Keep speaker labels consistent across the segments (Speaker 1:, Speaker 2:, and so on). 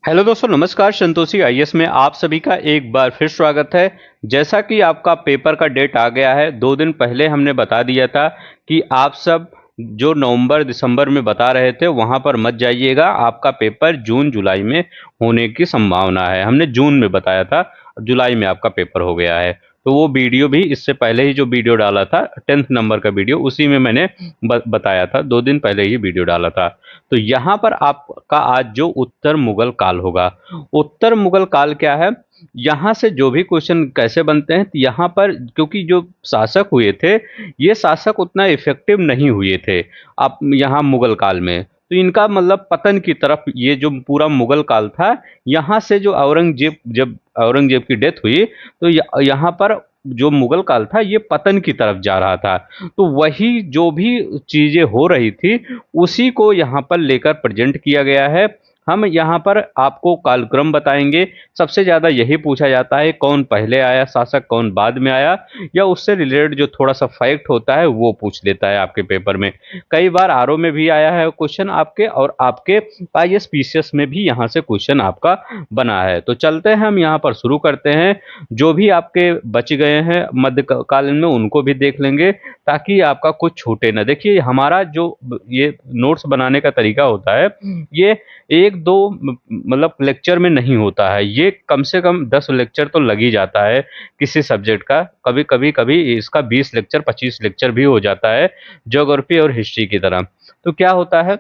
Speaker 1: Hello दोस्तों, नमस्कार। Santoshi IAS में आप सभी का एक बार फिर स्वागत है। जैसा कि आपका पेपर का डेट आ गया है, 2 दिन पहले हमने बता दिया था कि आप सब जो नवंबर दिसंबर में बता रहे थे वहां पर मत जाइएगा। आपका पेपर जून जुलाई में होने की संभावना है। हमने जून में बताया था, जुलाई में आपका पेपर हो गया है। तो वो वीडियो भी, इससे पहले ही जो वीडियो डाला था 10th नंबर का वीडियो, उसी में मैंने बताया था। 2 दिन पहले ही वीडियो डाला था। तो यहाँ पर आपका आज जो उत्तर मुगल काल होगा, उत्तर मुगल काल क्या है, यहाँ से जो भी क्वेश्चन कैसे बनते हैं, तो यहाँ पर क्योंकि जो शासक हुए थे, ये शासक उतना इफेक्टिव नहीं हुए थे आप यहाँ मुगल काल में। तो इनका मतलब पतन की तरफ ये जो पूरा मुगल काल था, यहाँ से जो औरंगजेब, जब औरंगजेब की डेथ हुई, तो यहाँ पर जो मुगल काल था ये पतन की तरफ जा रहा था। तो वही जो भी चीजें हो रही थी, उसी को यहाँ पर लेकर प्रेजेंट किया गया है। हम यहाँ पर आपको कालक्रम बताएंगे। सबसे ज़्यादा यही पूछा जाता है कौन पहले आया शासक, कौन बाद में आया, या उससे रिलेटेड जो थोड़ा सा फैक्ट होता है वो पूछ लेता है आपके पेपर में। कई बार आरओ में भी आया है क्वेश्चन आपके, और आपके आईएएस पीसीएस में भी यहाँ से क्वेश्चन आपका बना है। तो चलते हैं, हम यहाँ पर शुरू करते हैं। जो भी आपके बच गए हैं मध्यकालीन में उनको भी देख लेंगे, ताकि आपका कुछ छूटे ना। देखिए, हमारा जो ये नोट्स बनाने का तरीका होता है, ये एक दो मतलब लेक्चर में नहीं होता है। ये कम से कम 10 लेक्चर तो लग ही जाता है किसी सब्जेक्ट का। कभी कभी कभी इसका 20 लेक्चर 25 लेक्चर भी हो जाता है, ज्योग्राफी और हिस्ट्री की तरह। तो क्या होता है,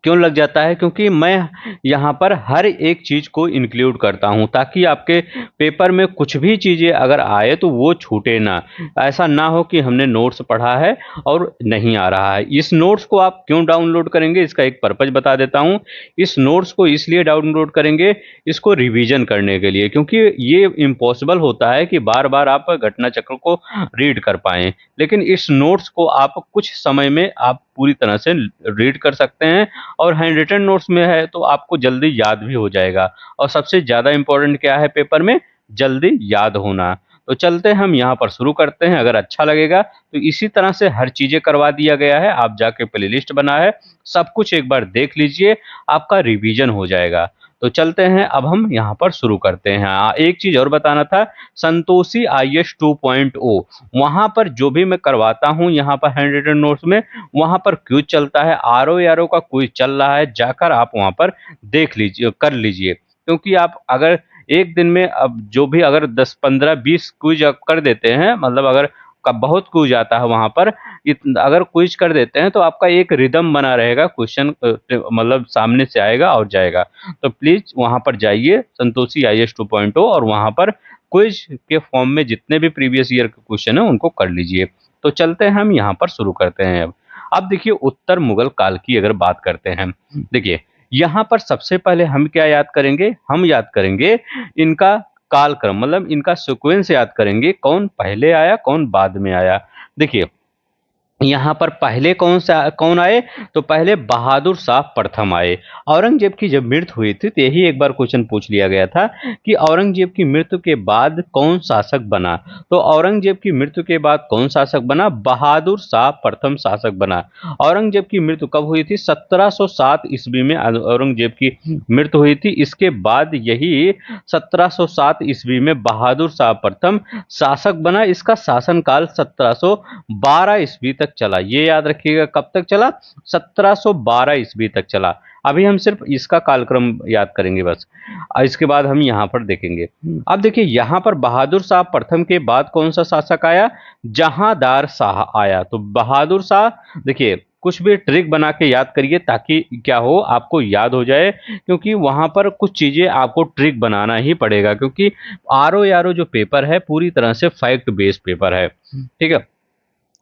Speaker 1: क्यों लग जाता है, क्योंकि मैं यहाँ पर हर एक चीज़ को इंक्लूड करता हूँ, ताकि आपके पेपर में कुछ भी चीज़ें अगर आए तो वो छूटे ना। ऐसा ना हो कि हमने नोट्स पढ़ा है और नहीं आ रहा है। इस नोट्स को आप क्यों डाउनलोड करेंगे, इसका एक पर्पज बता देता हूँ। इस नोट्स को इसलिए डाउनलोड करेंगे, इसको रिवीजन करने के लिए, क्योंकि ये इम्पॉसिबल होता है कि बार बार आप घटना चक्र को रीड कर पाएँ। लेकिन इस नोट्स को आप कुछ समय में आप पूरी तरह से रीड कर सकते हैं, और हैंड रिटन नोट्स में है तो आपको जल्दी याद भी हो जाएगा। और सबसे ज़्यादा इम्पोर्टेंट क्या है पेपर में, जल्दी याद होना। तो चलते हैं, हम यहाँ पर शुरू करते हैं। अगर अच्छा लगेगा तो इसी तरह से हर चीज़ें करवा दिया गया है। आप जाके प्लेलिस्ट बना है, सब कुछ एक बार देख लीजिए, आपका रिवीजन हो जाएगा। तो चलते हैं, अब हम यहाँ पर शुरू करते हैं। एक चीज़ और बताना था, संतोषी आईएएस 2.0 वहाँ पर जो भी मैं करवाता हूँ यहाँ पर हैंड रिटन नोट्स में, वहाँ पर क्विज चलता है। आरओ यारो का क्विज चल रहा है, जाकर आप वहाँ पर देख लीजिए, कर लीजिए। क्योंकि आप अगर एक दिन में अब जो भी अगर 10 15 20 क्विज आप कर देते हैं, मतलब अगर का बहुत क्विज आता है वहाँ पर, अगर क्विज कर देते हैं तो आपका एक रिदम बना रहेगा। क्वेश्चन मतलब सामने से आएगा और जाएगा। तो प्लीज वहाँ पर जाइए, संतोषी आईएएस 2.0, और वहाँ पर क्विज के फॉर्म में जितने भी प्रीवियस ईयर के क्वेश्चन है उनको कर लीजिए। तो चलते हैं, हम यहाँ पर शुरू करते हैं। अब देखिए, उत्तर मुगल काल की अगर बात करते हैं, देखिए यहाँ पर सबसे पहले हम क्या याद करेंगे, हम याद करेंगे इनका कालक्रम, मतलब इनका सीक्वेंस याद करेंगे, कौन पहले आया कौन बाद में आया। देखिए, यहाँ पर पहले कौन आए, तो पहले बहादुर शाह प्रथम आए। औरंगजेब की जब मृत्यु हुई थी, तो यही एक बार क्वेश्चन पूछ लिया गया था कि औरंगजेब की मृत्यु के बाद कौन शासक बना। तो औरंगजेब की मृत्यु के बाद कौन शासक बना, बहादुर शाह प्रथम शासक बना। औरंगजेब की मृत्यु कब हुई थी, 1707 ईस्वी में औरंगजेब की मृत्यु हुई थी। इसके बाद यही 1707 ईस्वी में बहादुर शाह प्रथम शासक बना। इसका शासनकाल 1712 ईस्वी तक चला। ये याद रखिएगा, कब तक चला, 1712 ईस्वी तक चला। अभी हम सिर्फ इसका कालक्रम याद करेंगे बस, इसके बाद हम यहाँ पर देखेंगे। अब देखिए, यहाँ पर बहादुर शाह प्रथम के बाद कौन सा शासक आया, जहांदार शाह आया। तो बहादुर शाह, देखिए कुछ भी ट्रिक बना के याद करिए, ताकि क्या हो, आपको याद हो जाए। क्योंकि वहां पर कुछ चीजें आपको ट्रिक बनाना ही पड़ेगा, क्योंकि आरओ यारो जो पेपर है पूरी तरह से फैक्ट बेस्ड पेपर है। ठीक है,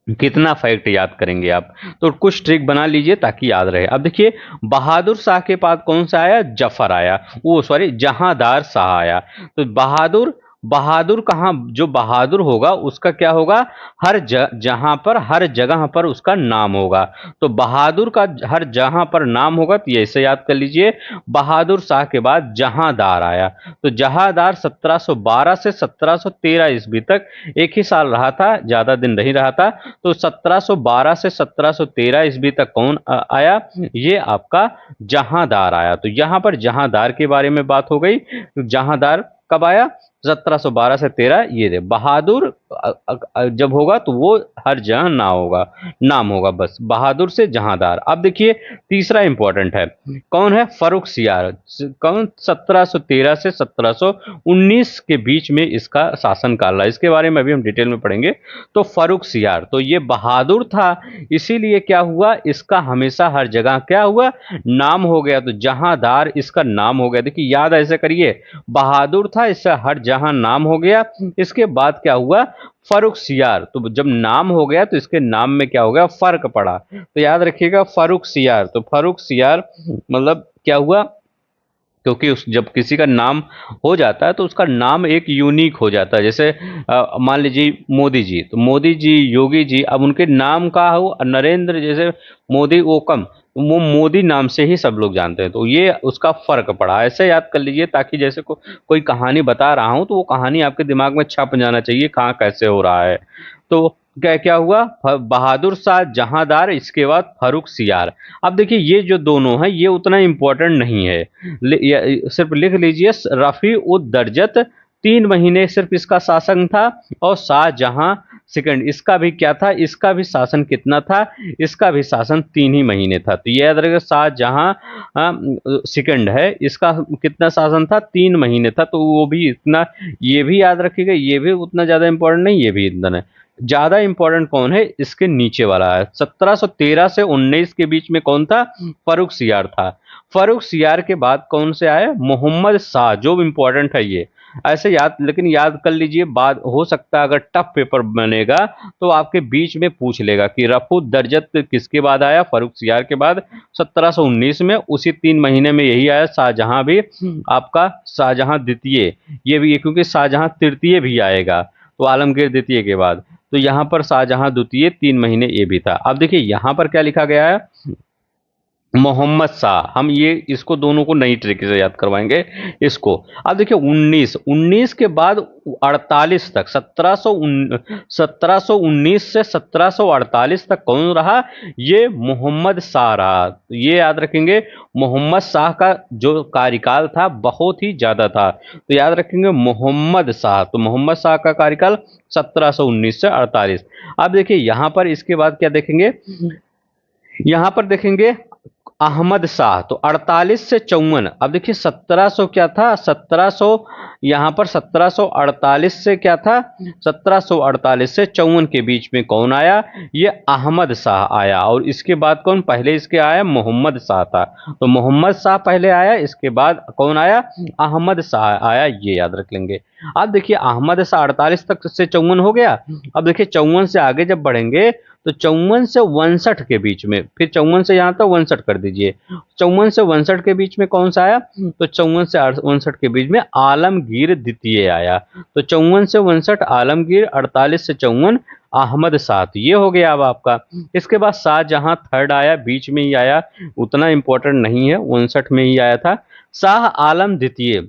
Speaker 1: कितना फैक्ट याद करेंगे आप, तो कुछ ट्रिक बना लीजिए ताकि याद रहे। अब देखिए, बहादुर शाह के बाद कौन सा आया, जफर आया, वो सॉरी जहांदार शाह आया। तो बहादुर बहादुर कहाँ, जो बहादुर होगा उसका क्या होगा, जहां पर हर जगह पर उसका नाम होगा। तो बहादुर का हर जहां पर नाम होगा, तो ये ऐसे याद कर लीजिए। बहादुर शाह के बाद जहांदार आया, तो जहांदार 1712 से 1713 ईस्वी तक एक ही साल रहा था, ज्यादा दिन नहीं रहा था। तो 1712 से 1713 ईस्वी तक कौन आया, ये आपका जहांदार आया। तो यहां पर जहांदार के बारे में बात हो गई। जहांदार कब आया, 1712 से 13। ये रे बहादुर जब होगा तो वो हर जगह ना होगा, नाम होगा बस, बहादुर से जहांदार। अब देखिए तीसरा इंपॉर्टेंट है, कौन है, फर्रुखसियार। कौन, 1713 से 1719 के बीच में इसका शासन काल रहा, इसके बारे में अभी हम डिटेल में पढ़ेंगे। तो फर्रुखसियार, तो ये बहादुर था, इसीलिए क्या हुआ, इसका हमेशा हर जगह क्या हुआ, नाम हो गया। तो जहांदार इसका नाम हो गया। देखिए याद ऐसे करिए, बहादुर था, इससे हर जहां नाम हो गया। इसके बाद क्या हुआ, फर्रुखसियार, तो जब नाम हो गया तो इसके नाम में क्या हो गया, फर्क पड़ा। तो याद रखिएगा फर्रुखसियार। तो फर्रुखसियार मतलब क्या हुआ, क्योंकि उस जब किसी का नाम हो जाता है तो उसका नाम एक यूनिक हो जाता है। जैसे मान लीजिए मोदी जी, तो मोदी जी, योगी जी, अब उनके नाम का हो नरेंद्र, जैसे मोदी ओकम, वो मोदी नाम से ही सब लोग जानते हैं। तो ये उसका फर्क पड़ा, ऐसे याद कर लीजिए, ताकि जैसे कोई कहानी बता रहा हूं तो वो कहानी आपके दिमाग में छप जाना चाहिए कहाँ कैसे हो रहा है। तो क्या क्या हुआ, बहादुर शाह जहांदार, इसके बाद फर्रुखसियार। अब देखिए ये जो दोनों हैं ये उतना इंपॉर्टेंट नहीं है, सिर्फ लिख लीजिए, रफी उद दरजत 3 महीने सिर्फ इसका शासन था, और शाहजहां सेकंड, इसका भी क्या था, इसका भी शासन कितना था, इसका भी शासन 3 ही महीने था। तो ये याद रखिएगा, शाहजहां सेकंड है, इसका कितना शासन था, 3 महीने था। तो वो भी इतना, ये भी याद रखिएगा, ये भी उतना ज्यादा इंपॉर्टेंट नहीं, ये भी इतना नहीं। ज्यादा इंपॉर्टेंट कौन है, इसके नीचे वाला है, 1713 से 19 के बीच में कौन था, फर्रुखसियार था। फर्रुखसियार के बाद कौन से आए, मोहम्मद शाह, जो इंपॉर्टेंट है ये, ऐसे याद, लेकिन याद कर लीजिए, बाद हो सकता है अगर टफ पेपर बनेगा तो आपके बीच में पूछ लेगा कि रफू दर्जत किसके बाद आया, फर्रुखसियार के बाद 1719 में, उसी 3 महीने में यही आया शाहजहां भी, आपका शाहजहां द्वितीय, ये भी, क्योंकि शाहजहां तृतीय भी आएगा, तो आलमगीर द्वितीय के बाद। तो यहां पर शाहजहां द्वितीय 3 महीने ये भी था। अब देखिए यहां पर क्या लिखा गया है, मोहम्मद शाह, हम ये इसको दोनों को नई तरीके से याद करवाएंगे इसको। अब देखिए 19 के बाद 48 तक, 1719 से 1748 तक कौन रहा, ये मोहम्मद शाह रहा। तो ये याद रखेंगे, मोहम्मद शाह का जो कार्यकाल था बहुत ही ज्यादा था। तो याद रखेंगे मोहम्मद शाह, तो मोहम्मद शाह का कार्यकाल 1719 से 48। अब देखिए यहां पर इसके बाद क्या देखेंगे, यहां पर देखेंगे अहमद शाह, तो 48 से 54। अब देखिए 1700 क्या था, 1700, यहां पर 1748 से क्या था, 1748 से 54 के बीच में कौन आया, ये अहमद शाह आया। और इसके बाद कौन, पहले इसके आया मोहम्मद शाह था, तो मोहम्मद शाह पहले आया, इसके बाद कौन आया, अहमद शाह आया, ये याद रख लेंगे। अब देखिए अहमद शाह 48 तक से 54 हो गया। अब देखिए 54 से आगे जब बढ़ेंगे तो 54 से 62 के बीच में, फिर 54 से यहाँ तक 62 कर दीजिए, 54 से 62 के बीच में कौन सा आया, तो 54 से 62 के बीच में आलमगीर द्वितीय आया। तो 54 से 62 आलमगीर, 48 से 54 अहमद शाह, तो ये हो गया अब आपका। इसके बाद शाहजहां थर्ड आया, बीच में ही आया, उतना इंपॉर्टेंट नहीं है, 59 में ही आया था। शाह आलम द्वितीय,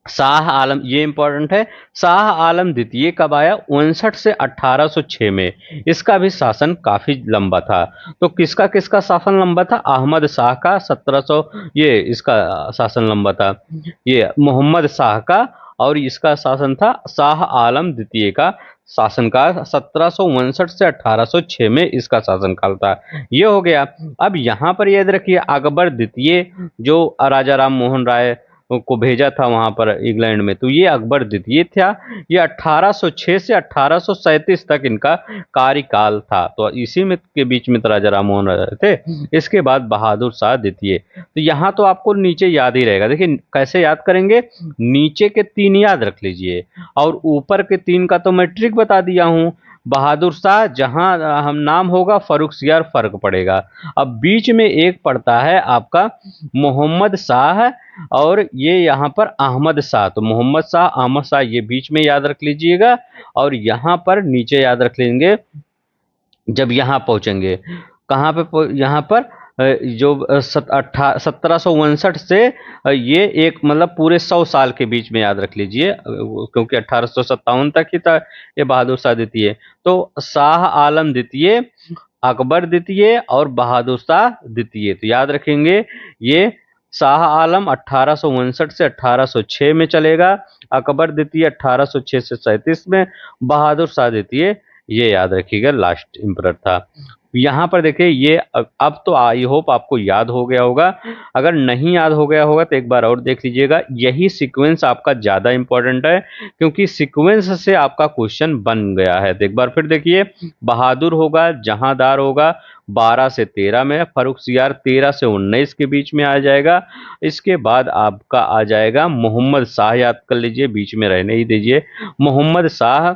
Speaker 1: शाह आलम, ये इंपॉर्टेंट है, शाह आलम द्वितीय कब आया, 59 से 1806 में। इसका भी शासन काफी लंबा था। तो किसका किसका शासन लंबा था, अहमद शाह का 1700, ये इसका शासन लंबा था, ये मोहम्मद शाह का, और इसका शासन था शाह आलम द्वितीय का शासनकाल, 1759 से 1806 में इसका शासनकाल था। ये हो गया। अब यहाँ पर याद रखिए अकबर द्वितीय, जो राजा राम मोहन राय को भेजा था वहां पर इंग्लैंड में, तो ये अकबर द्वितीय था। ये 1806 से 1837 तक इनका कार्यकाल था। तो इसी में के बीच में तो राजा राम मोहन राय थे। इसके बाद बहादुर शाह द्वितीय। तो यहाँ तो आपको नीचे याद ही रहेगा। देखिए कैसे याद करेंगे, नीचे के 3 याद रख लीजिए, और ऊपर के 3 का तो मैं ट्रिक बता दिया हूँ। बहादुर शाह जहां हम नाम होगा फर्रुखसियार फर्क पड़ेगा। अब बीच में एक पड़ता है आपका मोहम्मद शाह और ये यहाँ पर अहमद शाह, तो मोहम्मद शाह अहमद शाह ये बीच में याद रख लीजिएगा और यहाँ पर नीचे याद रख लेंगे जब यहाँ पहुंचेंगे। कहाँ पे यहाँ पर जो 1759 से ये एक मतलब पूरे 100 साल के बीच में याद रख लीजिए, क्योंकि 1857 तक ही था ये बहादुर शाह द्वितीय। तो शाह आलम द्वितीय, अकबर द्वितीय और बहादुर शाह द्वितीय, तो याद रखेंगे ये शाह आलम 1859 से 1806 में चलेगा, अकबर द्वितीय 1806 से 37 में, बहादुर शाह द्वितीय ये याद रखिएगा लास्ट एम्परर था। यहाँ पर देखिए ये अब तो आई होप आपको याद हो गया होगा, अगर नहीं याद हो गया होगा तो एक बार और देख लीजिएगा। यही सीक्वेंस आपका ज़्यादा इंपॉर्टेंट है क्योंकि सीक्वेंस से आपका क्वेश्चन बन गया है। तो एक बार फिर देखिए, बहादुर होगा, जहांदार होगा 12 से 13 में, फर्रुखसियार 13 से 19 के बीच में आ जाएगा। इसके बाद आपका आ जाएगा मोहम्मद शाह, याद कर लीजिए, बीच में रहने ही दीजिए। मोहम्मद शाह,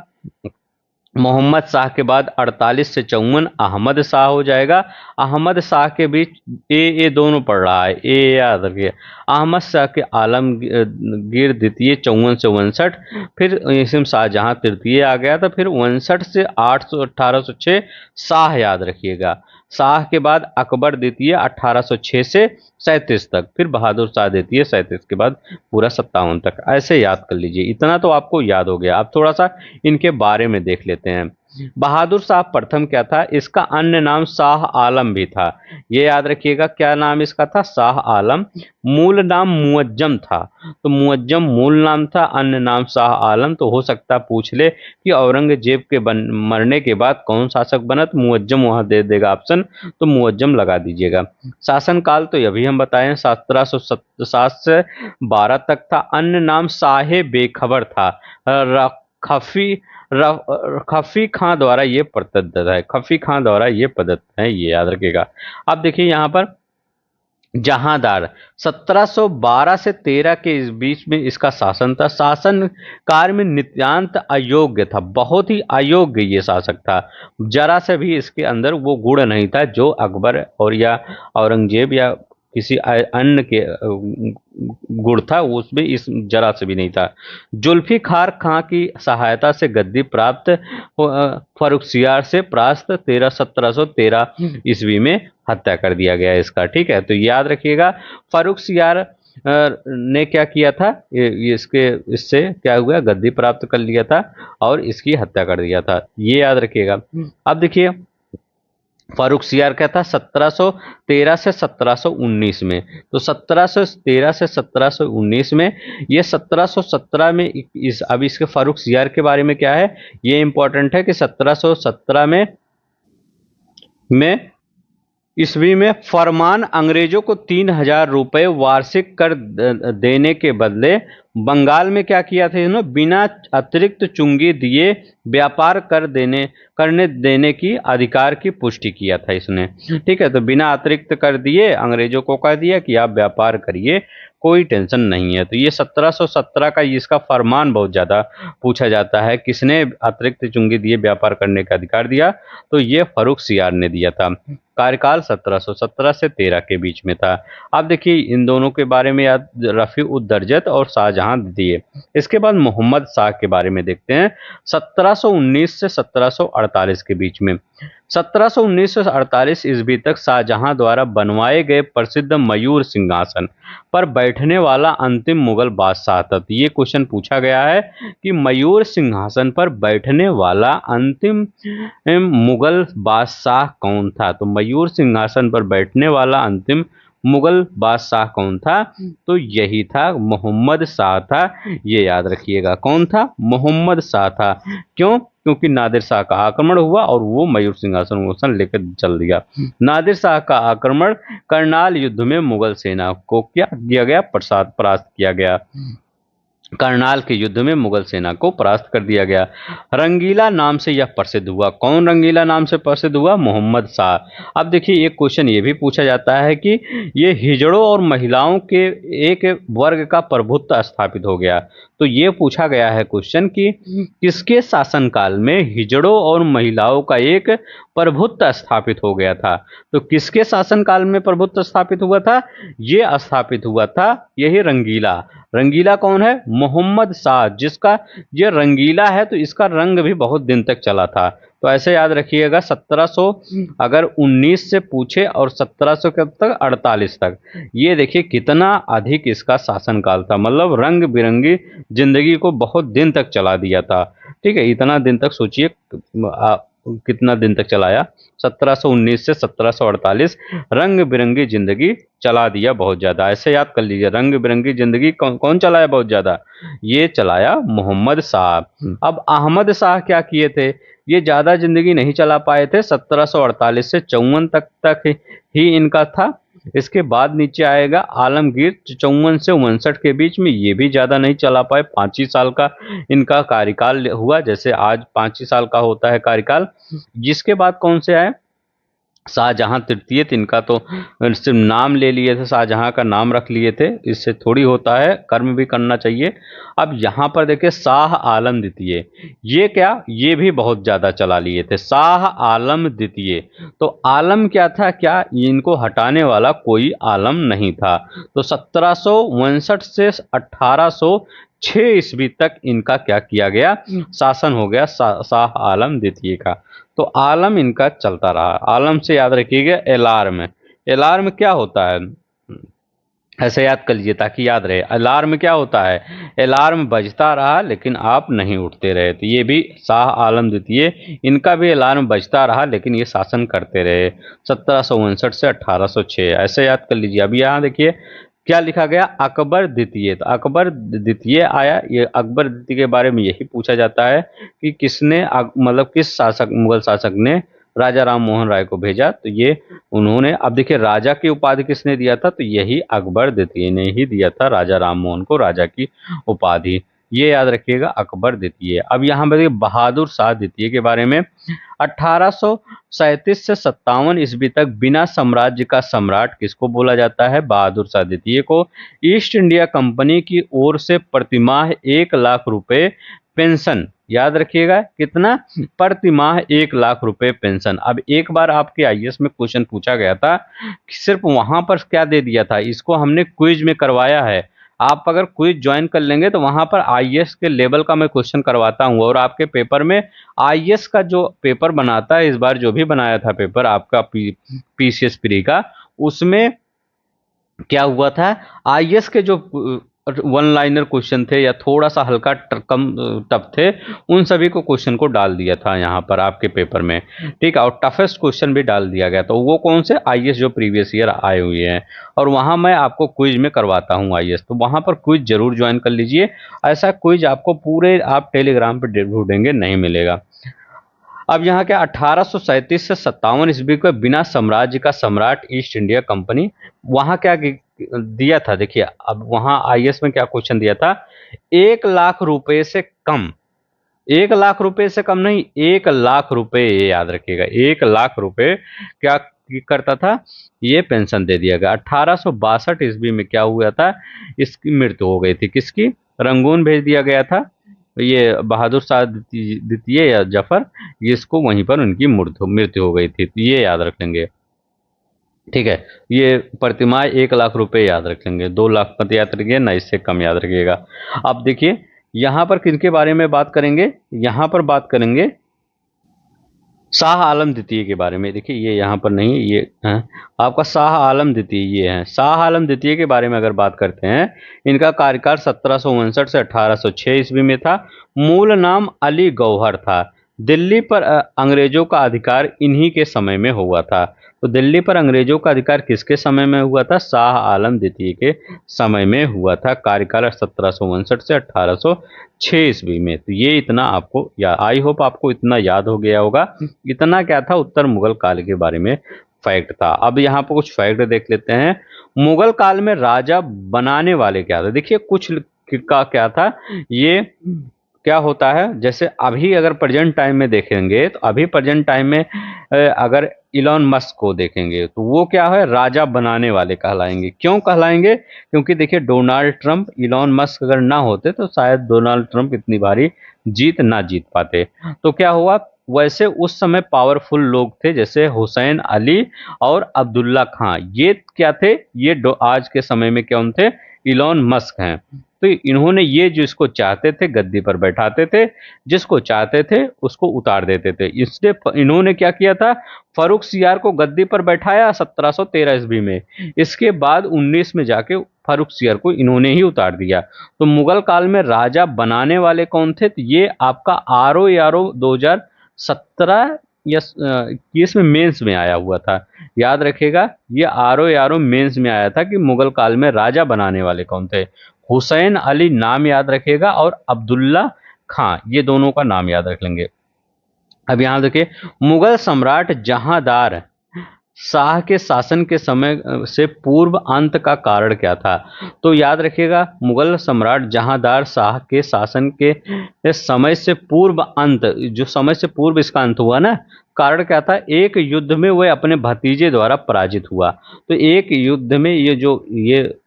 Speaker 1: मोहम्मद शाह के बाद 48 से 54 अहमद शाह हो जाएगा। अहमद शाह के बीच ए दोनों पड़ रहा है, ए याद रखिए। अहमद शाह के आलमगीर द्वितीय 54 से 59, फिर इसम शाहजहां तृतीय आ गया था, फिर 59 से 1806 शाह याद रखिएगा। शाह के बाद अकबर द्वितीय 1806 से 37 तक, फिर बहादुर शाह द्वितीय 37 के बाद पूरा 57 तक, ऐसे याद कर लीजिए। इतना तो आपको याद हो गया। अब थोड़ा सा इनके बारे में देख लेते हैं। बहादुर शाह प्रथम क्या था? इसका अन्य नाम शाह आलम भी था, ये याद रखिएगा। क्या नाम इसका था? शाह आलम। मूल नाम मुअज्जम था, तो मुअज्जम मूल नाम था, अन्य नाम शाह आलम। तो हो सकता पूछ ले कि औरंगजेब के मरने के बाद कौन शासक बना, तो मुअज्जम वहां दे देगा ऑप्शन, तो मुअज्जम लगा दीजिएगा। शासनकाल तो अभी हम बताएं 1707 से 12 तक था। अन्य नाम शाहे बेखबर था। खफी खफी खां द्वारा ये प्रदत्त है, खफी खां द्वारा ये प्रदत्त है, ये याद रखिएगा। अब देखिए यहाँ पर जहांदार 1712 से 13 के इस बीच में इसका शासन था। शासन कार्य में नित्यांत अयोग्य था, बहुत ही अयोग्य ये शासक था। जरा से भी इसके अंदर वो गुण नहीं था जो अकबर और या औरंगजेब या किसी अन्य के गुण था, उसमें इस जरा से भी नहीं था। जुल्फिकार खां की सहायता से गद्दी प्राप्त, फर्रुखसियार से परास्त 1713 ईस्वी में हत्या कर दिया गया इसका। ठीक है, तो याद रखिएगा फर्रुखसियार ने क्या किया था, इसके इससे क्या हुआ, गद्दी प्राप्त कर लिया था और इसकी हत्या कर दिया था, ये याद रखिएगा। अब देखिए फर्रुखसियार क्या था 1713 से 1719 में, तो 1713 से 1719 में, ये 1717 में अब इसके फर्रुखसियार के बारे में क्या है ये इंपॉर्टेंट है कि 1717 में ईस्वी में फरमान अंग्रेजों को 3000 रुपये वार्षिक कर देने के बदले बंगाल में क्या किया था इन्होंने, बिना अतिरिक्त चुंगी दिए व्यापार करने देने की अधिकार की पुष्टि किया था इसने। ठीक है, तो बिना अतिरिक्त कर दिए अंग्रेजों को कह दिया कि आप व्यापार करिए, कोई टेंशन नहीं है। तो ये 1717 का इसका फरमान बहुत ज़्यादा पूछा जाता है, किसने अतिरिक्त चुंगी दिए व्यापार करने का अधिकार दिया, तो ये फर्रुखसियार ने दिया था। कार्यकाल 1717 से 13 के बीच में था। अब देखिए इन दोनों के बारे में याद, रफ़ी उद दरजत और शाहजहां दिए। इसके बाद मोहम्मद शाह के बारे में देखते हैं 1719 से 1748 के बीच में। 1719 से 48 ईस्वी तक शाहजहां द्वारा बनवाए गए प्रसिद्ध मयूर सिंहासन पर बैठने वाला अंतिम मुगल बादशाह था। ये क्वेश्चन पूछा गया है कि मयूर सिंहासन पर बैठने वाला अंतिम मुगल बादशाह कौन था, तो मयूर सिंहासन पर बैठने वाला अंतिम मुगल बादशाह कौन था, तो यही था मोहम्मद शाह था, ये याद रखिएगा। कौन था? मोहम्मद शाह था। क्यों? क्योंकि नादिर शाह का आक्रमण हुआ और वो मयूर सिंहासन लेकर चल दिया। नादिर शाह का आक्रमण करनाल युद्ध में मुगल सेना को क्या किया गया, परास्त किया गया। करनाल के युद्ध में मुगल सेना को परास्त कर दिया गया। रंगीला नाम से यह प्रसिद्ध हुआ। कौन रंगीला नाम से प्रसिद्ध हुआ? मोहम्मद शाह। अब देखिए एक क्वेश्चन ये भी पूछा जाता है कि ये हिजड़ों और महिलाओं के एक वर्ग का प्रभुत्व स्थापित हो गया। तो ये पूछा गया है क्वेश्चन कि किसके शासनकाल में हिजड़ों और महिलाओं का एक प्रभुत्व स्थापित हो गया था? तो किसके शासनकाल में प्रभुत्व स्थापित हुआ था? ये स्थापित हुआ था यही रंगीला। रंगीला कौन है? मोहम्मद शाह, जिसका ये रंगीला है तो इसका रंग भी बहुत दिन तक चला था। तो ऐसे याद रखिएगा 1700 अगर 19 से पूछे और 1700 कब तक? 48 तक। ये देखिए कितना अधिक इसका शासनकाल था, मतलब रंग बिरंगी जिंदगी को बहुत दिन तक चला दिया था। ठीक है, इतना दिन तक सोचिए कितना दिन तक चलाया, 1719 से 1748 रंग बिरंगी जिंदगी चला दिया बहुत ज्यादा। ऐसे याद कर लीजिए, रंग बिरंगी जिंदगी कौन चलाया बहुत ज्यादा? ये चलाया मोहम्मद शाह। अब अहमद शाह क्या किए थे? ये ज्यादा जिंदगी नहीं चला पाए थे, 1748 से 54 तक ही इनका था। इसके बाद नीचे आएगा आलमगीर, 54 से 59 के बीच में, ये भी ज्यादा नहीं चला पाए, 5 ही साल का इनका कार्यकाल हुआ, जैसे आज 5 ही साल का होता है कार्यकाल। जिसके बाद कौन से आए? शाहजहां तृतीय। इनका तो सिर्फ नाम ले लिए थे, शाहजहां का नाम रख लिए थे, इससे थोड़ी होता है, कर्म भी करना चाहिए। अब यहाँ पर देखिए शाह आलम द्वितीय, ये क्या? ये भी बहुत ज़्यादा चला लिए थे, शाह आलम द्वितीय। तो आलम क्या था? क्या इनको हटाने वाला कोई आलम नहीं था। तो 1759 से 1806 ईस्वी तक इनका क्या किया गया? शासन हो गया शाह आलम द्वितीय का। तो आलम इनका चलता रहा। आलम से याद रखिएगा अलार्म। अलार्म क्या होता है? ऐसे याद कर लीजिए ताकि याद रहे। अलार्म क्या होता है? अलार्म बजता रहा लेकिन आप नहीं उठते रहे। तो ये भी शाह आलम द्वितीय, इनका भी अलार्म बजता रहा लेकिन ये शासन करते रहे 1759 से 1806। ऐसे याद कर लीजिए। अभी यहाँ देखिए क्या लिखा गया? अकबर द्वितीय। तो अकबर द्वितीय आया, ये अकबर द्वितीय के बारे में यही पूछा जाता है कि किसने मतलब किस शासक, मुगल शासक ने राजा राम मोहन राय को भेजा। तो ये उन्होंने, अब देखिए राजा की उपाधि किसने दिया था? तो यही अकबर द्वितीय ने ही दिया था राजा राम मोहन को राजा की उपाधि। ये याद रखिएगा अकबर द्वितीय। अब यहाँ पर देखिए बहादुर शाह द्वितीय के बारे में। 1837 से 57 ईस्वी तक बिना साम्राज्य का सम्राट किसको बोला जाता है? बहादुर शाह द्वितीय को। ईस्ट इंडिया कंपनी की ओर से प्रतिमाह 1 लाख रुपए पेंशन, याद रखिएगा कितना? प्रति माह 1 लाख रुपए पेंशन। अब एक बार आपके आईएएस में क्वेश्चन पूछा गया था, सिर्फ वहां पर क्या दे दिया था, इसको हमने क्विज में करवाया है। आप अगर क्विज ज्वाइन कर लेंगे तो वहां पर आईएएस के लेवल का मैं क्वेश्चन करवाता हूं, और आपके पेपर में आईएएस का जो पेपर बनाता है, इस बार जो भी बनाया था पेपर आपका पीसीएस प्री का, उसमें क्या हुआ था? आईएएस के जो वन लाइनर क्वेश्चन थे या थोड़ा सा हल्का कम टफ थे, उन सभी को क्वेश्चन को डाल दिया था यहाँ पर आपके पेपर में। ठीक है, और टफेस्ट क्वेश्चन भी डाल दिया गया। तो वो कौन से? आईएएस जो प्रीवियस ईयर आए हुए हैं, और वहाँ मैं आपको क्विज में करवाता हूँ आईएएस। तो वहाँ पर क्विज जरूर ज्वाइन कर लीजिए। ऐसा क्विज आपको पूरे आप टेलीग्राम पर ढूंढेंगे नहीं मिलेगा। अब यहाँ के 1837 से 57 ईस्वी को बिना साम्राज्य का सम्राट ईस्ट इंडिया कंपनी, वहां क्या दिया था? देखिए अब वहां आईएएस में क्या क्वेश्चन दिया था? 1 लाख रुपए से कम, 1 लाख रुपए से कम नहीं, 1 लाख रुपए, ये याद रखिएगा 1 लाख रुपए क्या करता था? ये पेंशन दे दिया गया। 1862 ईस्वी में क्या हुआ था? इसकी मृत्यु हो गई थी। किसकी? रंगून भेज दिया गया था ये बहादुर शाह द्वितीय या जफर, इसको वहीं पर उनकी मृत्यु हो गई थी। तो ये याद रख लेंगे। ठीक है, ये प्रतिमाह 1 लाख रुपए याद रख लेंगे, 2 लाख मत याद रखिए ना, इससे कम याद रखिएगा। अब देखिए यहाँ पर किनके बारे में बात करेंगे? यहाँ पर बात करेंगे शाह आलम द्वितीय के बारे में। देखिए ये यहाँ पर नहीं, ये है आपका शाह आलम द्वितीय, ये है शाह आलम द्वितीय के बारे में अगर बात करते हैं, इनका कार्यकाल 1759 से 1806 ईस्वी में था। मूल नाम अली गौहर था। दिल्ली पर अंग्रेजों का अधिकार इन्हीं के समय में हुआ था। तो दिल्ली पर अंग्रेजों का अधिकार किसके समय में हुआ था? शाह आलम द्वितीय के समय में हुआ था। कार्यकाल 1759 से 1806 ईस्वी में। तो ये इतना आपको आई होप आपको इतना याद हो गया होगा। इतना क्या था? उत्तर मुगल काल के बारे में फैक्ट था। अब यहाँ पर कुछ फैक्ट देख लेते हैं। मुगल काल में राजा बनाने वाले क्या थे? देखिए कुछ का क्या था, ये क्या होता है, जैसे अभी अगर प्रेजेंट टाइम में देखेंगे तो अभी प्रेजेंट टाइम में अगर इलॉन मस्क को देखेंगे तो वो क्या है, राजा बनाने वाले कहलाएंगे। क्यों कहलाएंगे? क्योंकि देखिए डोनाल्ड ट्रंप, इलॉन मस्क अगर ना होते तो शायद डोनाल्ड ट्रंप इतनी बारी जीत पाते। तो क्या हुआ, वैसे उस समय पावरफुल लोग थे जैसे हुसैन अली और अब्दुल्ला खां, ये क्या थे, ये आज के समय में कौन थे, इलॉन मस्क हैं। तो इन्होंने ये जिसको चाहते थे गद्दी पर बैठाते थे, जिसको चाहते थे उसको उतार देते थे। इसलिए इन्होंने क्या किया था, फर्रुख सियार को गद्दी पर बैठाया 1713 ईस्वी में, इसके बाद 19 में जाके फर्रुख सियार को इन्होंने ही उतार दिया। तो मुगल काल में राजा बनाने वाले कौन थे, तो ये आपका आर ओ आर ओ 2017 या 21 में मेंस में आया हुआ था। याद रखिएगा, ये आर ओ मेंस में आया था कि मुगल काल में राजा बनाने वाले कौन थे। हुसैन अली नाम याद रखिएगा और अब्दुल्ला खां, ये दोनों का नाम याद रख लेंगे। अब यहां देखिए, मुगल सम्राट जहांदार शाह के शासन के समय से पूर्व अंत का कारण क्या था। तो याद रखिएगा, मुगल सम्राट जहांदार शाह के शासन के समय से पूर्व अंत, जो समय से पूर्व इसका अंत हुआ ना, कारण क्या था, एक युद्ध में वह अपने भतीजे द्वारा पराजित हुआ। तो एक युद्ध में ये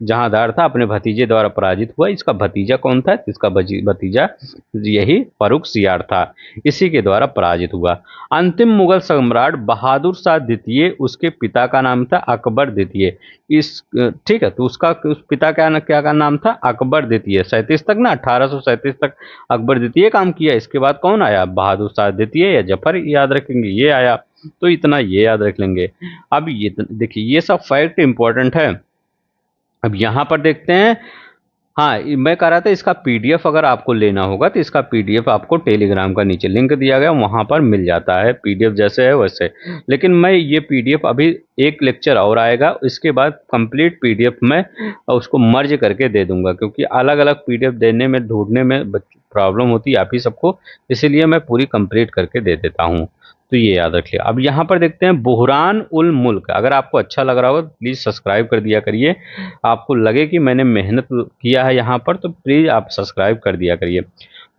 Speaker 1: जहांदार था अपने भतीजे द्वारा पराजित हुआ। इसका भतीजा कौन था, इसका भतीजा यही फर्रुख सियार था, इसी के द्वारा पराजित हुआ। अंतिम मुगल सम्राट बहादुर शाह द्वितीय, उसके पिता का नाम था अकबर द्वितीय। इस ठीक है, तो उसका उस पिता क्या का नाम था, अकबर द्वितीय। 37 तक ना, 1837 तक अकबर द्वितीय काम किया। इसके बाद कौन आया, बहादुर शाह द्वितीय या जफर, याद रखेंगे ये आया। तो इतना ये याद रख लेंगे। अब ये देखिए, ये सब फैक्ट इंपॉर्टेंट है। अब यहाँ पर देखते हैं, हाँ मैं कह रहा था इसका पीडीएफ अगर आपको लेना होगा तो इसका पीडीएफ आपको टेलीग्राम का नीचे लिंक दिया गया, वहाँ पर मिल जाता है, पीडीएफ जैसे है वैसे। लेकिन मैं ये पीडीएफ अभी एक लेक्चर और आएगा, इसके बाद कंप्लीट पीडीएफ में उसको मर्ज करके दे दूंगा, क्योंकि अलग अलग पीडीएफ देने में ढूंढने में प्रॉब्लम होती है आप ही सबको, इसीलिए मैं पूरी कंप्लीट करके दे देता हूँ। तो ये याद रखिए। अब यहाँ पर देखते हैं बुहरान उल मुल्क। अगर आपको अच्छा लग रहा हो प्लीज़ सब्सक्राइब कर दिया करिए, आपको लगे कि मैंने मेहनत किया है यहाँ पर तो प्लीज़ आप सब्सक्राइब कर दिया करिए।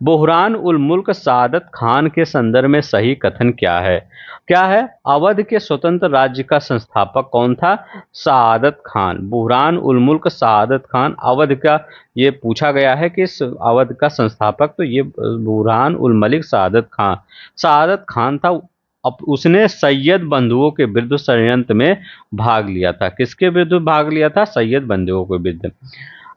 Speaker 1: बुहरान उल मुल्क सादत खान के संदर्भ में सही कथन क्या है? क्या है, अवध के स्वतंत्र राज्य का संस्थापक कौन था? सादत खान। बुहरान उल मुल्क सादत खान अवध का, ये पूछा गया है कि अवध का संस्थापक, तो ये बुरहान उल मलिक सादत खान था। अब उसने सैयद बंधुओं के विरुद्ध षड्यंत्र में भाग लिया था। किसके विरुद्ध भाग लिया था? सैयद बंधुओं के विरुद्ध।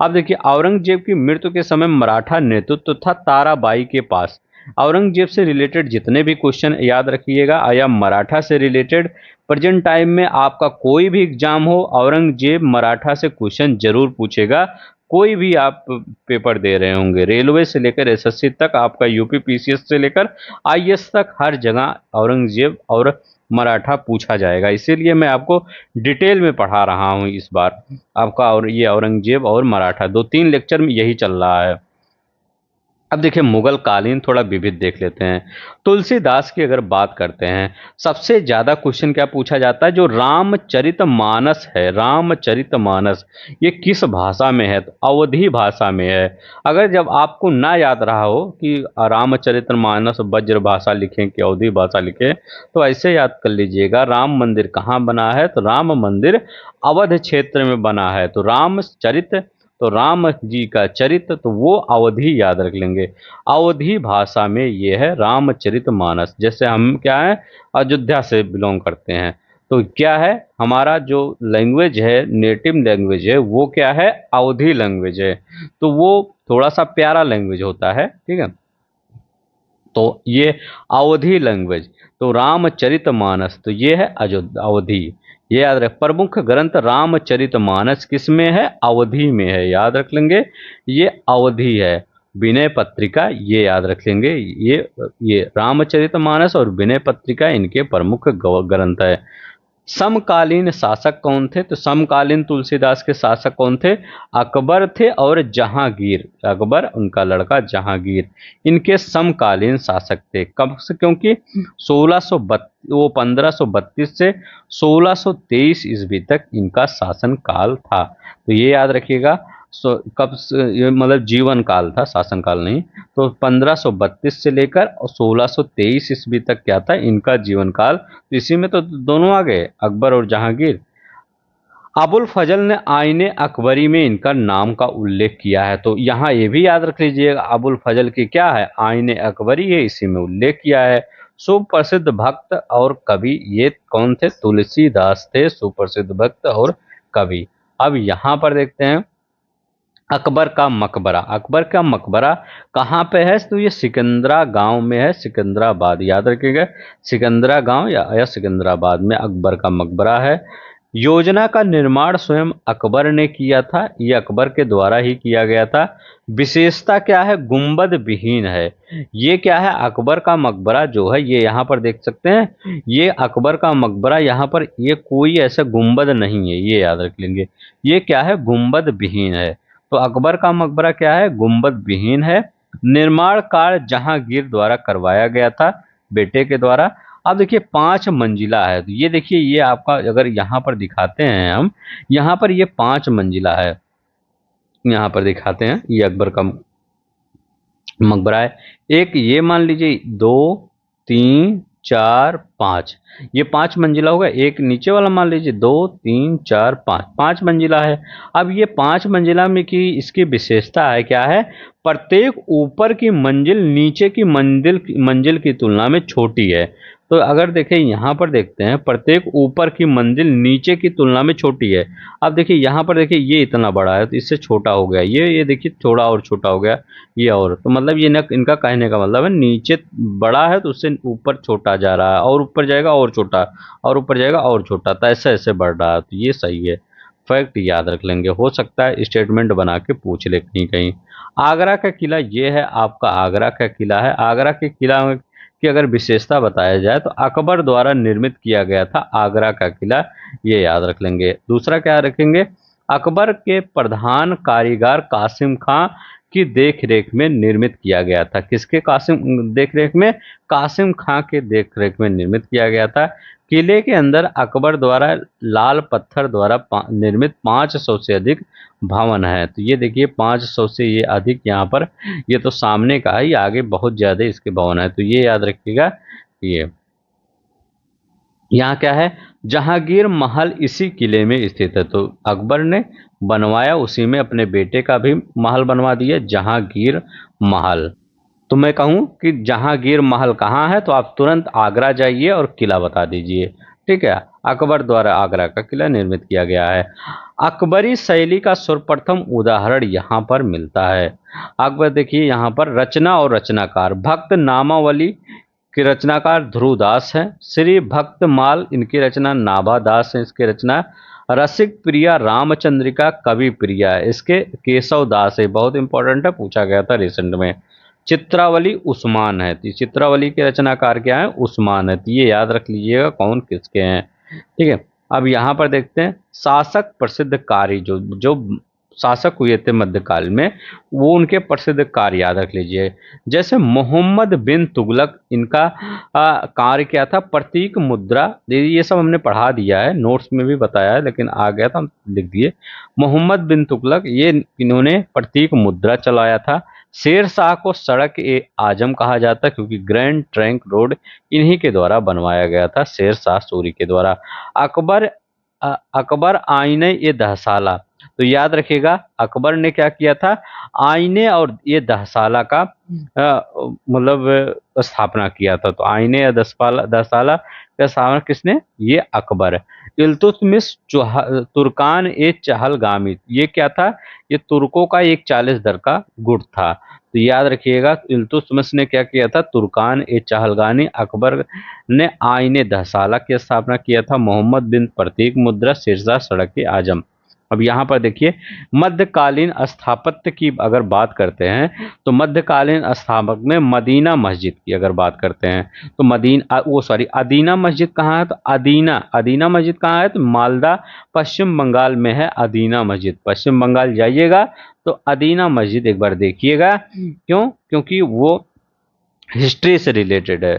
Speaker 1: अब देखिए, औरंगजेब की मृत्यु के समय मराठा नेतृत्व था ताराबाई के पास। औरंगजेब से रिलेटेड जितने भी क्वेश्चन याद रखिएगा, या मराठा से रिलेटेड प्रेजेंट टाइम में आपका कोई भी एग्जाम हो, औरंगजेब मराठा से क्वेश्चन जरूर पूछेगा। कोई भी आप पेपर दे रहे होंगे, रेलवे से लेकर एसएससी तक, आपका यूपी पीसीएस से लेकर आईएएस तक, हर जगह औरंगजेब और मराठा पूछा जाएगा। इसीलिए मैं आपको डिटेल में पढ़ा रहा हूँ इस बार आपका, और ये औरंगजेब और मराठा 2-3 लेक्चर में यही चल रहा है। अब देखिए, मुगल कालीन थोड़ा विविध देख लेते हैं। तुलसीदास की अगर बात करते हैं, सबसे ज्यादा क्वेश्चन क्या पूछा जाता है, जो रामचरितमानस है, रामचरितमानस ये किस भाषा में है? तो अवधी भाषा में है। अगर जब आपको ना याद रहा हो कि रामचरितमानस ब्रज भाषा लिखें कि अवधी भाषा लिखें, तो ऐसे याद कर लीजिएगा, राम मंदिर कहाँ बना है, तो राम मंदिर अवध क्षेत्र में बना है। तो रामचरित, तो राम जी का चरित्र, तो वो अवधी याद रख लेंगे। अवधी भाषा में ये है रामचरितमानस। जैसे हम क्या है, अयोध्या से बिलोंग करते हैं, तो क्या है, हमारा जो लैंग्वेज है, नेटिव लैंग्वेज है, वो क्या है, अवधी लैंग्वेज है। तो वो थोड़ा सा प्यारा लैंग्वेज होता है, ठीक है। तो ये अवधी लैंग्वेज, तो रामचरितमानस, तो ये है अवधी, ये याद रख। प्रमुख ग्रंथ रामचरितमानस किस में है? अवधी में है, याद रख लेंगे, ये अवधी है। विनय पत्रिका, ये याद रख लेंगे, ये रामचरितमानस और विनय पत्रिका इनके प्रमुख ग्रंथ है। समकालीन शासक कौन थे? तो समकालीन तुलसीदास के शासक कौन थे? अकबर थे और जहांगीर, अकबर उनका लड़का जहांगीर, इनके समकालीन शासक थे। कब से? क्योंकि 1532 से 1623 ईस्वी तक इनका शासन काल था। तो ये याद रखिएगा, कब ये मतलब जीवन काल था, शासन काल नहीं। तो 1532 से लेकर 1623 ईस्वी तक क्या था इनका जीवन काल। तो इसी में तो दोनों आ गए, अकबर और जहांगीर। अबुल फजल ने आईने अकबरी में इनका नाम का उल्लेख किया है, तो यहाँ ये भी याद रख लीजिएगा, अबुल फजल की क्या है, आईने अकबरी है, इसी में उल्लेख किया है। सुप्रसिद्ध भक्त और कवि ये कौन थे, तुलसीदास थे सुप्रसिद्ध भक्त और कवि। अब यहाँ पर देखते हैं अकबर का मकबरा। अकबर का मकबरा कहाँ पे है, तो ये सिकंदरा गांव में है, सिकंदराबाद, याद रखिएगा, सिकंदरा गांव या सिकंदराबाद में अकबर का मकबरा है। योजना का निर्माण स्वयं अकबर ने किया था, ये अकबर के द्वारा ही किया गया था। विशेषता क्या है, गुंबद विहीन है। ये क्या है, अकबर का मकबरा जो है, ये यहाँ पर देख सकते हैं, ये अकबर का मकबरा, यहाँ पर ये कोई ऐसा गुंबद नहीं है, ये याद रख लेंगे। ये क्या है, गुंबद विहीन है। तो अकबर का मकबरा क्या है, गुंबद विहीन है। निर्माण कार्य जहांगीर द्वारा करवाया गया था, बेटे के द्वारा। अब देखिए 5 मंजिला है, तो ये देखिए, ये आपका अगर यहाँ पर दिखाते हैं हम, यहाँ पर ये 5 मंजिला है, यहाँ पर दिखाते हैं, ये अकबर का मकबरा है। एक ये मान लीजिए 2 3 4 5, ये 5 मंजिला होगा। एक नीचे वाला मान लीजिए 2 3 4 5, 5 मंजिला है। अब ये 5 मंजिला में की इसकी विशेषता है क्या है, प्रत्येक ऊपर की मंजिल नीचे की मंजिल की तुलना में छोटी है। तो अगर देखें यहाँ पर देखते हैं, प्रत्येक ऊपर की मंजिल नीचे की तुलना में छोटी है। अब देखिए यहाँ पर देखिए, ये इतना बड़ा है तो इससे छोटा हो गया, ये देखिए थोड़ा और छोटा हो गया, ये और, तो मतलब ये न, इनका कहने का मतलब है नीचे बड़ा है तो उससे ऊपर छोटा जा रहा है, और ऊपर जाएगा और छोटा, और ऊपर जाएगा और छोटा, तो ऐसे ऐसे बढ़ रहा है। तो ये सही है, फैक्ट याद रख लेंगे, हो सकता है स्टेटमेंट बना के पूछ ले कहीं कहीं। आगरा का किला, ये है आपका आगरा का किला है। आगरा के किला की अगर विशेषता बताया जाए तो अकबर द्वारा निर्मित किया गया था आगरा का किला, ये याद रख लेंगे। दूसरा क्या रखेंगे, अकबर के प्रधान कारीगर कासिम खां की देखरेख में निर्मित किया गया था। किसके कासिम देखरेख में, कासिम खां के देखरेख में निर्मित किया गया था। किले के अंदर अकबर द्वारा लाल पत्थर द्वारा निर्मित 500 से अधिक भवन है। तो ये देखिए 500 से ये अधिक, यहाँ पर ये तो सामने का है, ये आगे बहुत ज्यादा इसके भवन है, तो ये याद रखिएगा। ये यहाँ क्या है, जहांगीर महल इसी किले में स्थित है, तो अकबर ने बनवाया, उसी में अपने बेटे का भी महल बनवा दिया, जहांगीर महल। तो मैं कहूँ कि जहांगीर महल कहाँ है, तो आप तुरंत आगरा जाइए और किला बता दीजिए, ठीक है। अकबर द्वारा आगरा का किला निर्मित किया गया है। अकबरी शैली का सर्वप्रथम उदाहरण यहाँ पर मिलता है। अकबर देखिए यहाँ पर रचना और रचनाकार, भक्त नामावली के रचनाकार ध्रुवदास हैं। श्री भक्तमाल इनकी रचना नाभादास है, इसकी रचना। रसिक प्रिया रामचंद्रिका कवि प्रिया इसके केशव दास है, बहुत इंपॉर्टेंट है, पूछा गया था रिसेंट में। चित्रावली उस्मान है, तो चित्रावली के रचनाकार क्या है, उस्मान है, तो ये याद रख लीजिएगा कौन किसके हैं, ठीक है। अब यहाँ पर देखते हैं शासक प्रसिद्ध कार्य, जो जो शासक हुए थे मध्यकाल में, वो उनके प्रसिद्ध कार्य याद रख लीजिए। जैसे मोहम्मद बिन तुगलक, इनका कार्य क्या था, प्रतीक मुद्रा, ये सब हमने पढ़ा दिया है, नोट्स में भी बताया है, लेकिन आ गया था हम लिख दिए। मोहम्मद बिन तुगलक, ये इन्होंने प्रतीक मुद्रा चलाया था। शेर शाह को सड़क ए आजम कहा जाता है, क्योंकि ग्रैंड ट्रंक रोड इन्हीं के द्वारा बनवाया गया था, शेर शाह सूरी के द्वारा। अकबर आईने ए दहसाला, तो याद रखिएगा अकबर ने क्या किया था, आईने और ये दहसाला का मतलब स्थापना किया था। तो आईने या दहसाला का स्थापना किसने, ये अकबर। इल्तुतमिश तुर्कान ए चहलगामी, ये क्या था, ये तुर्कों का एक 40 दर का गुट था। तो याद रखिएगा इल्तुतमिश ने क्या किया था, तुर्कान ए चहलगानी। अकबर ने आईने दहसाला की स्थापना किया था। मोहम्मद बिन प्रतीक मुद्रा, सिरसा सड़क के आजम। अब यहाँ पर देखिए मध्यकालीन स्थापत्य की अगर बात करते हैं, तो मध्यकालीन स्थापक में मदीना मस्जिद की अगर बात करते हैं, तो अदीना मस्जिद कहाँ है, तो अदीना मस्जिद कहाँ है, तो मालदा पश्चिम बंगाल में है अदीना मस्जिद। पश्चिम बंगाल जाइएगा तो अदीना मस्जिद एक बार देखिएगा, क्योंकि वो हिस्ट्री से रिलेटेड है,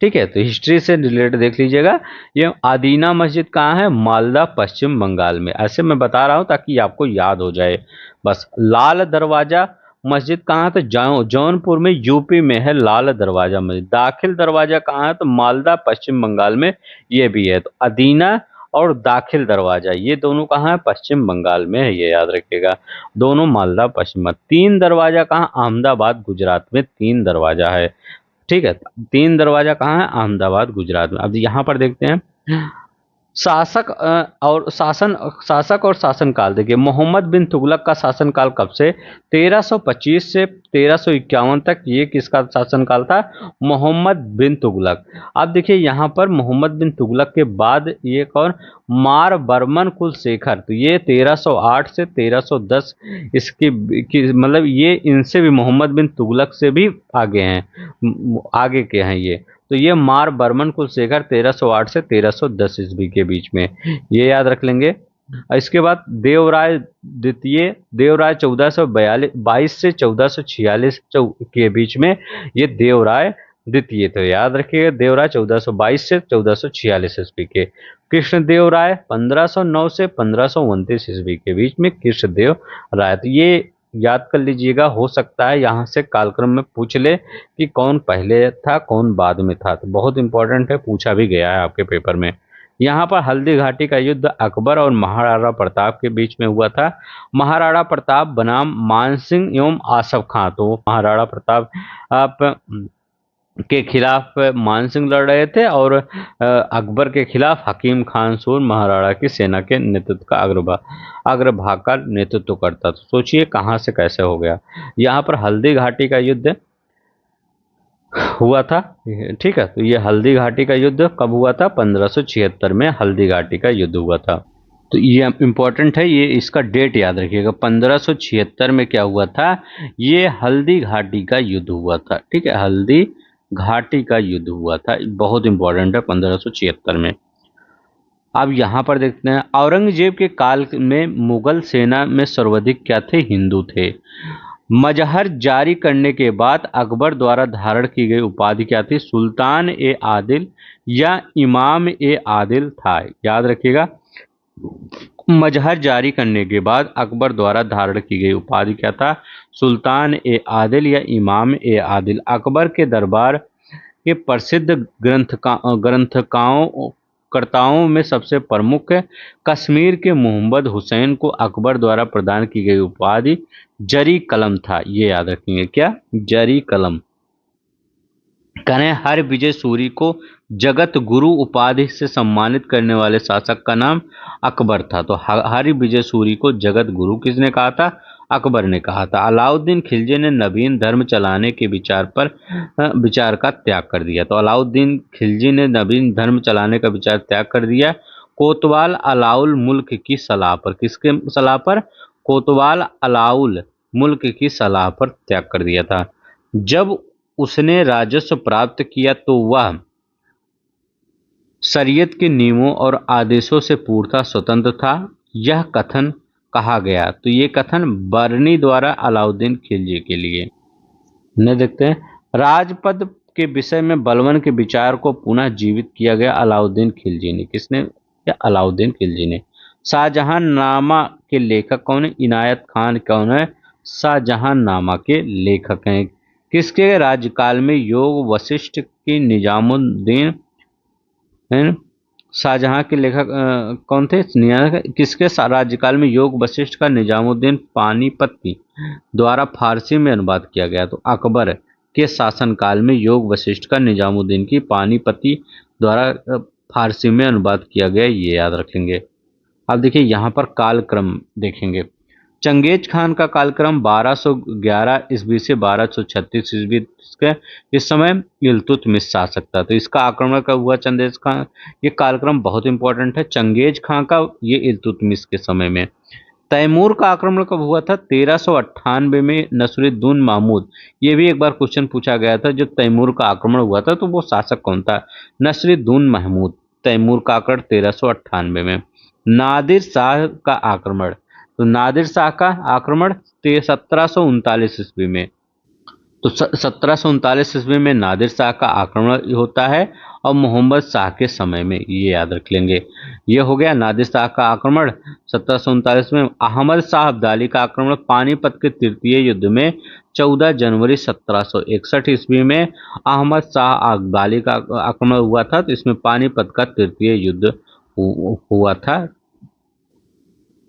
Speaker 1: ठीक है, तो हिस्ट्री से रिलेटेड देख लीजिएगा। ये आदीना मस्जिद कहाँ है? मालदा, पश्चिम बंगाल में। ऐसे मैं बता रहा हूँ ताकि आपको याद हो जाए बस। लाल दरवाजा मस्जिद कहाँ है? तो जौनपुर में, यूपी में है लाल दरवाजा मस्जिद। दाखिल दरवाजा कहाँ है? तो मालदा, पश्चिम बंगाल में ये भी है। तो अदीना और दाखिल दरवाजा ये दोनों कहाँ है? पश्चिम बंगाल में है, ये याद रखिएगा। दोनों मालदा पश्चिम में। तीन दरवाजा कहाँ? अहमदाबाद, गुजरात में तीन दरवाजा है। ठीक है, तीन दरवाजा कहाँ है? अहमदाबाद, गुजरात में। अब यहाँ पर देखते हैं शासक और शासनकाल। देखिए मोहम्मद बिन तुगलक का शासनकाल कब से? 1325 से 1351 तक ये किसका शासनकाल था? मोहम्मद बिन तुगलक। अब देखिए यहाँ पर मोहम्मद बिन तुगलक के बाद ये कौन? मार बर्मन कुलशेखर। तो ये 1308 से 1310 मतलब ये इनसे भी, मोहम्मद बिन तुगलक से भी आगे हैं, आगे के हैं ये। तो ये मार बर्मन कुलशेखर 1308 से 1310 ईस्वी के बीच में, ये याद रख लेंगे। इसके बाद देवराय द्वितीय, देवराय 1422 से 1446 के बीच में, ये देवराय द्वितीय। तो याद रखिएगा देवराय 1422 से 1446 ईस्वी के। कृष्णदेव राय 1509 से 1529 ईस्वी के बीच में, कृष्णदेव राय। तो ये याद कर लीजिएगा, हो सकता है यहाँ से कालक्रम में पूछ ले कि कौन पहले था कौन बाद में था। तो बहुत इंपॉर्टेंट है, पूछा भी गया है आपके पेपर में। यहाँ पर हल्दी घाटी का युद्ध अकबर और महाराणा प्रताप के बीच में हुआ था। महाराणा प्रताप बनाम मानसिंह एवं आसफ खां। तो महाराणा प्रताप आप के खिलाफ मानसिंह लड़ रहे थे और अकबर के खिलाफ हकीम खान सूर महाराणा की सेना के नेतृत्व का अग्रभाग का नेतृत्व करता। तो सोचिए कहाँ से कैसे हो गया। यहाँ पर हल्दी घाटी का युद्ध हुआ था। ठीक है, तो ये हल्दी घाटी का युद्ध कब हुआ था? 1576 में हल्दी घाटी का युद्ध हुआ था। तो ये इंपॉर्टेंट है, ये इसका डेट याद रखिएगा। 1576 में क्या हुआ था? ये हल्दी घाटी का युद्ध हुआ था। ठीक है, हल्दी घाटी का युद्ध हुआ था, बहुत इंपॉर्टेंट है 1576 में। अब यहाँ पर देखते हैं औरंगजेब के काल में मुगल सेना में सर्वाधिक क्या थे? हिंदू थे। मजहर जारी करने के बाद अकबर द्वारा धारण की गई उपाधि क्या थी? सुल्तान ए आदिल या इमाम ए आदिल था। याद रखिएगा, मजहर जारी करने के बाद अकबर द्वारा धारण की गई उपाधि क्या था? सुल्तान ए आदिल या इमाम ए आदिल। अकबर के दरबार के प्रसिद्ध ग्रंथकारों कर्ताओं में सबसे प्रमुख कश्मीर के मोहम्मद हुसैन को अकबर द्वारा प्रदान की गई उपाधि जरी कलम था। ये याद रखेंगे, क्या? जरी कलम। कहें हर विजय सूरी को जगत गुरु उपाधि से सम्मानित करने वाले शासक का नाम अकबर था। तो हरि विजय सूरी को जगत गुरु किसने कहा था? अकबर ने कहा था। अलाउद्दीन खिलजी ने नवीन धर्म चलाने के विचार का त्याग कर दिया। तो अलाउद्दीन खिलजी ने नवीन धर्म चलाने का विचार त्याग कर दिया। कोतवाल अलाउल मुल्क की सलाह पर, किसके सलाह पर? कोतवाल अलाउल मुल्क की सलाह पर त्याग कर दिया था। जब उसने राजस्व प्राप्त किया तो वह शरीयत के नियमों और आदेशों से पूर्णतः स्वतंत्र था, यह कथन कहा गया। तो ये कथन बरनी द्वारा अलाउद्दीन खिलजी के लिए। ने देखते हैं राजपद के विषय में बलवन के विचार को पुनः जीवित किया गया अलाउद्दीन खिलजी ने। किसने? या अलाउद्दीन खिलजी ने। शाहजहां नामा के लेखक कौन है? इनायत खान कौन है? शाहजहां नामा के लेखक हैं। किसके राज्यकाल में योग वशिष्ठ की निजामुद्दीन, शाहजहां के लेखक कौन थे? किसके राज्यकाल में योग वशिष्ठ का निजामुद्दीन पानीपती द्वारा फारसी में अनुवाद किया गया? तो अकबर के शासनकाल में योग वशिष्ठ का निजामुद्दीन की पानीपती द्वारा फारसी में अनुवाद किया गया, ये याद रखेंगे। अब देखिए यहाँ पर कालक्रम देखेंगे। चंगेज खान का कालक्रम 1211 ईस्वी से 1236 ईस्वी के। इस समय इल्तुतमिश शासक था। तो इसका आक्रमण कब हुआ? Genghis Khan. ये कालक्रम बहुत इंपॉर्टेंट है, चंगेज खान का, ये इल्तुतमिश के समय में। तैमूर का आक्रमण कब हुआ था? 1398 में नसरुद्दीन महमूद। ये भी एक बार क्वेश्चन पूछा गया था, जब तैमूर का आक्रमण हुआ था तो वो शासक कौन था? नसरुद्दीन महमूद। तैमूर का आक्रमण 1398 में। नादिर शाह का आक्रमण। तो नादिर शाह का आक्रमण 1739 ईस्वी में। तो 1739 ईस्वी में नादिर शाह का आक्रमण होता है और मोहम्मद शाह के समय में, ये याद रख लेंगे। ये हो गया नादिर शाह का आक्रमण 1739 में। अहमद शाह अब्दाली का आक्रमण पानीपत के तृतीय युद्ध में 14 जनवरी 1761 ईस्वी में अहमद शाह अब्दाली का आक्रमण हुआ था। तो इसमें पानीपत का तृतीय युद्ध हुआ था।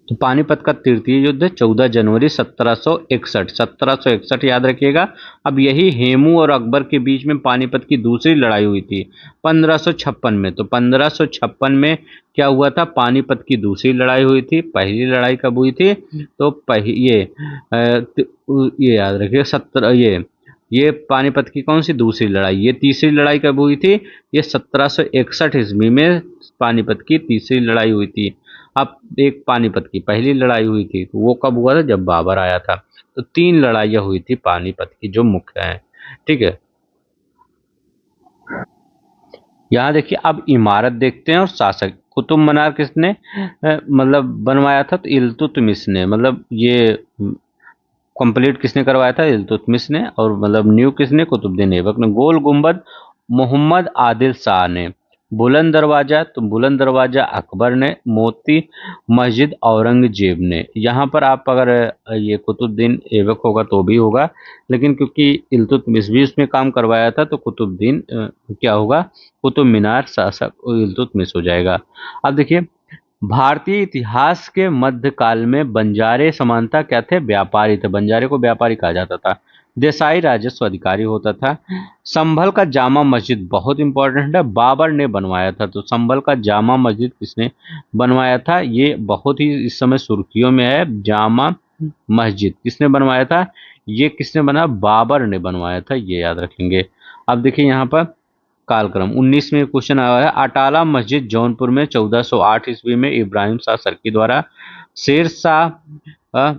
Speaker 1: तो पानीपत का तृतीय युद्ध 14 जनवरी 1761 याद रखिएगा। अब यही हेमू और अकबर के बीच में पानीपत की दूसरी लड़ाई हुई थी 1556 में। तो 1556 में क्या हुआ था, पानीपत की दूसरी लड़ाई हुई थी। पहली लड़ाई कब हुई थी, तो ये याद रखिए ये पानीपत की कौन सी दूसरी लड़ाई, ये तीसरी लड़ाई कब हुई थी, ये 1761 ईस्वी में पानीपत की तीसरी लड़ाई हुई थी। अब एक पानीपत की पहली लड़ाई हुई थी, तो वो कब हुआ था, जब बाबर आया था। तो 3 लड़ाइयाँ हुई थी पानीपत की जो मुख्य हैं, ठीक है। यहाँ देखिए अब इमारत देखते हैं और शासक। कुतुब मीनार किसने मतलब बनवाया था, तो इल्तुतमिश ने। मतलब ये कंप्लीट किसने करवाया था, इल्तुतमिश ने। और मतलब न्यू किसने, कुतुबुद्दीन ऐबक ने। गोल गुंबद मोहम्मद आदिल शाह ने। बुलंद दरवाजा, तो बुलंद दरवाजा अकबर ने। मोती मस्जिद औरंगजेब ने। यहाँ पर आप अगर ये कुतुबुद्दीन ऐबक होगा तो भी होगा, लेकिन क्योंकि इल्तुतमिश भी उसमें काम करवाया था तो कुतुबुद्दीन क्या होगा, कुतुब मीनार शासक इल्तुतमिश हो जाएगा। अब देखिए भारतीय इतिहास के मध्यकाल में बंजारे समानता क्या थे, व्यापारी थे। बंजारे को व्यापारी कहा जाता था। देसाई राजस्व अधिकारी होता था। संभल का जामा मस्जिद बहुत इंपॉर्टेंट है, बाबर ने बनवाया था। तो संभल का जामा मस्जिद किसने बनवाया था, ये बहुत ही इस समय सुर्खियों में है। जामा मस्जिद किसने बनवाया था, ये किसने बना, बाबर ने बनवाया था, ये याद रखेंगे। अब देखिए यहाँ पर कालक्रम 19 में क्वेश्चन आया है। अटाला मस्जिद जौनपुर में 1408 ईस्वी में इब्राहिम शाह सर्की द्वारा। शेर शाह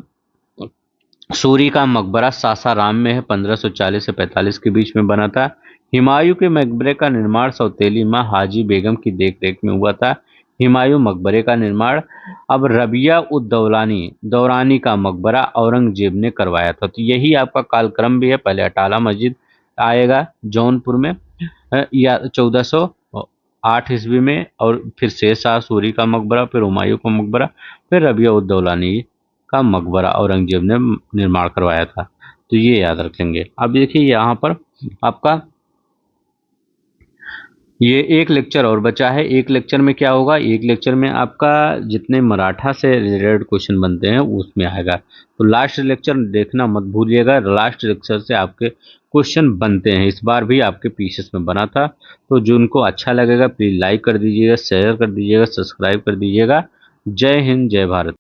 Speaker 1: सूरी का मकबरा सासाराम में है, 1540 से 45 के बीच में बना था। हुमायूं के मकबरे का निर्माण सौतेली माँ हाजी बेगम की देखरेख में हुआ था। हुमायूं मकबरे का निर्माण। अब रबिया उद दौरानी का मकबरा औरंगजेब ने करवाया था। तो यही आपका कालक्रम भी है। पहले अटाला मस्जिद आएगा जौनपुर में या 1408 ईस्वी में, और फिर शेर शाह सूरी का मकबरा, फिर हुमायूं का मकबरा, फिर रबिया उद दौलानी का मकबरा औरंगजेब ने निर्माण करवाया था। तो ये याद रखेंगे। अब देखिए यहाँ पर आपका ये एक लेक्चर और बचा है। एक लेक्चर में क्या होगा, एक लेक्चर में आपका जितने मराठा से रिलेटेड क्वेश्चन बनते हैं उसमें आएगा। तो लास्ट लेक्चर देखना मत भूलिएगा। लास्ट लेक्चर से आपके क्वेश्चन बनते हैं। इस बार भी आपके पीसीएस में बना था। तो जो उनको अच्छा लगेगा प्लीज लाइक कर दीजिएगा, शेयर कर दीजिएगा, सब्सक्राइब कर दीजिएगा। जय हिंद, जय भारत।